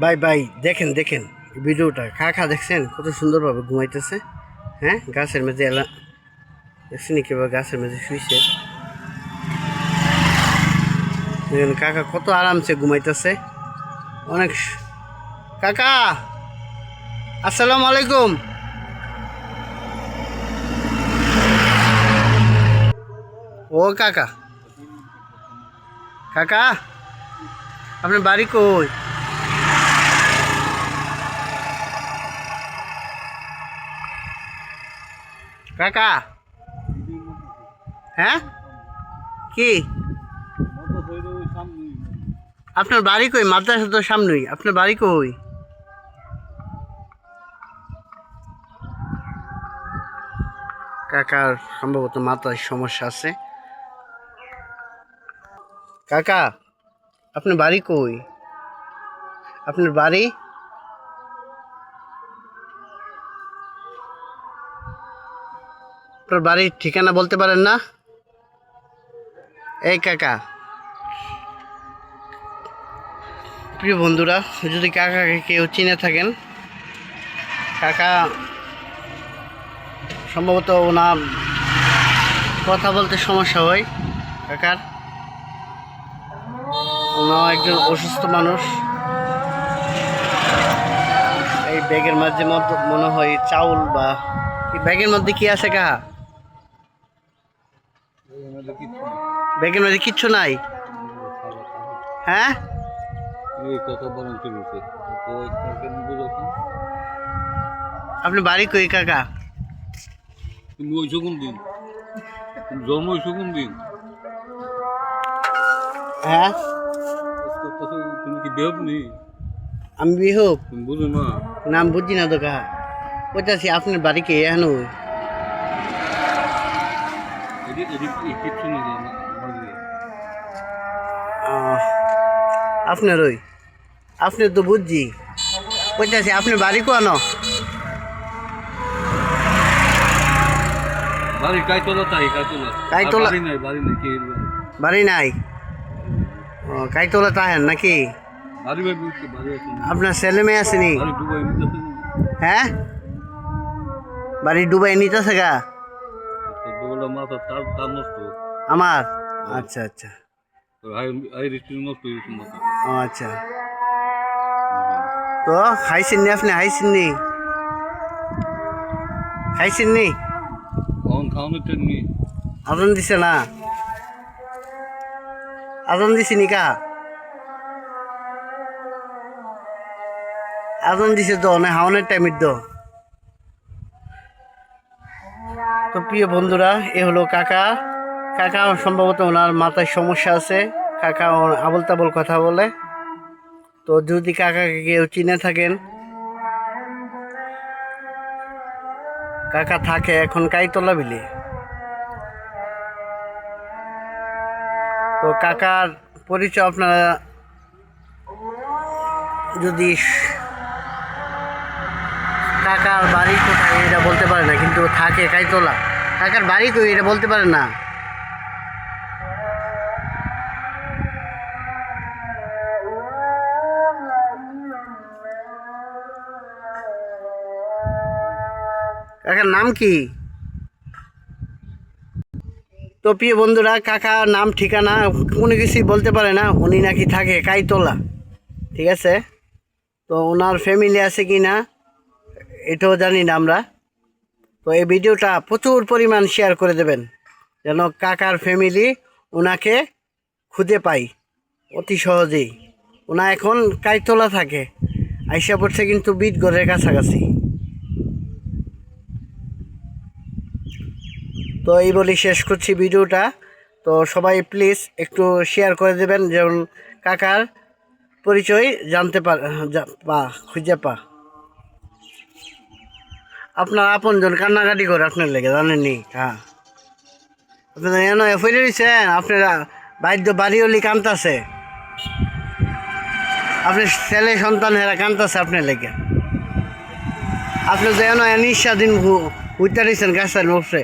ভাই ভাই দেখেন দেখেন ভিডিওটা কাকা দেখছেন কত সুন্দরভাবে ঘুমাইতেছে। হ্যাঁ গাছের মেঝে এলা দেখছেন কিভাবে গাছের মেঝে শুইছে। দেখেন কাকা কত আরামসে ঘুমাইতেছে। অনেক কাকা আসসালামু আলাইকুম। ও কাকা কাকা আপনার বাড়ি কই? কাকা হ্যাঁ কি আপনার বাড়ি কই? মাদ্রাসা তো সামনেই, আপনার বাড়ি কই? কাকার সম্ভবত মাথায় সমস্যা আছে। কাকা আপনার বাড়ি কই? আপনার বাড়ি আপনার বাড়ির ঠিকানা বলতে পারেন না? এই কাকা, প্রিয় বন্ধুরা, যদি কাকাকে কেউ চিনে থাকেন, কাকা সম্ভবত ওনার কথা বলতে সমস্যা হয় কাকার। ওনার একজন অসুস্থ মানুষ। এই ব্যাগের মাঝে মনে হয় চাউল, বা এই ব্যাগের মধ্যে কি আছে কাকা? ব্যাগের মধ্যে কিচ্ছু নাই। হ্যাঁ আপনি বাড়ি কই কাকা? তুমি ওইছো কোন দিন? তুমি জন্ম হয়েছো কোন দিন? হ্যাঁ তুমি কি বেহব নেই? আমি বিহুব তুমি বুঝো না? নাম বুঝি না তো কাকা। বলতেছি আপনার বাড়ি কে এখন? কিচ্ছু নেই। আপনার ওই আপনার তো বুঝছি। বলতেছি আপনার বাড়ি কোন? বাড়ি কাইতলা তাই কাইতলা। কাইতলা? বাড়ি নাই, বাড়ি নাই। কি বাড়ি নাই? ও কাইতলা তাহেন নাকি? বাড়ি ভাই বুঝতে বাড়ি আছে। আপনার ছেলে মেয়ে আসেনি? বাড়ি ডুবাই নিতেছে না। হ্যাঁ বাড়ি ডুবাই নিতেছে গা? ডোলা মাথা তার তার নষ্ট। আমার আচ্ছা আচ্ছা আই রিস্টি নষ্ট হয়েছে মাথা। ও আচ্ছা, তো খাইছেন নি আপনি? খাইছেন নি? খাইছেন নি? খাওয়ানোর টেননি। আজান দিছে না? আজান দিছে নি কা? আজান দিছে তো না হাওনের টাইমের তো। তো প্রিয় বন্ধুরা, এ হলো কাকা। কাকা সম্ভবত ওনার মাথায় সমস্যা আছে। কাকা আবল তাবল কথা বলে। তো যদি কাকাকে কেউ চিনে থাকেন, কাকা থাকে এখন কাইতলা বিলে। তো কাকার পরিচয় আপনারা যদি কাকার বাড়ি কোথায় এটা বলতে পারে না, কিন্তু থাকে কাইতলা। কাকার বাড়ি কই এটা বলতে পারেন না? কাকার নাম কি? তো প্রিয় বন্ধুরা, কাকা নাম ঠিকানা কোনো কিছুই বলতে পারে না। উনি নাকি থাকে কাইতলা, ঠিক আছে? তো ওনার ফ্যামিলি আছে কি না এটাও জানি না আমরা। তো এই ভিডিওটা প্রচুর পরিমাণ শেয়ার করে দেবেন, যেন কাকার ফ্যামিলি ওনাকে খুঁজে পাই অতি সহজেই। ওনা এখন কাইতলা থাকে, আইসা পড়ছে কিন্তু বিটগড়ের কাছাকাছি। তো এই বলি শেষ করছি ভিডিওটা। তো সবাই প্লিজ একটু শেয়ার করে দেবেন, যেমন কাকার পরিচয় জানতে খুঁজে পা। আপনার আপনজন কান্নাকাটি করে আপনার লেগে, জানেননি? হ্যাঁ আপনার এনে ফিরে দিচ্ছেন, আপনারা বাড়ি হলি কান্তাছে, আপনার ছেলে সন্তান হেরা কান্তাছে আপনার লেগে। আপনি যে এনে নিঃস্বাধীন উঠতে দিচ্ছেন গাছের উপরে।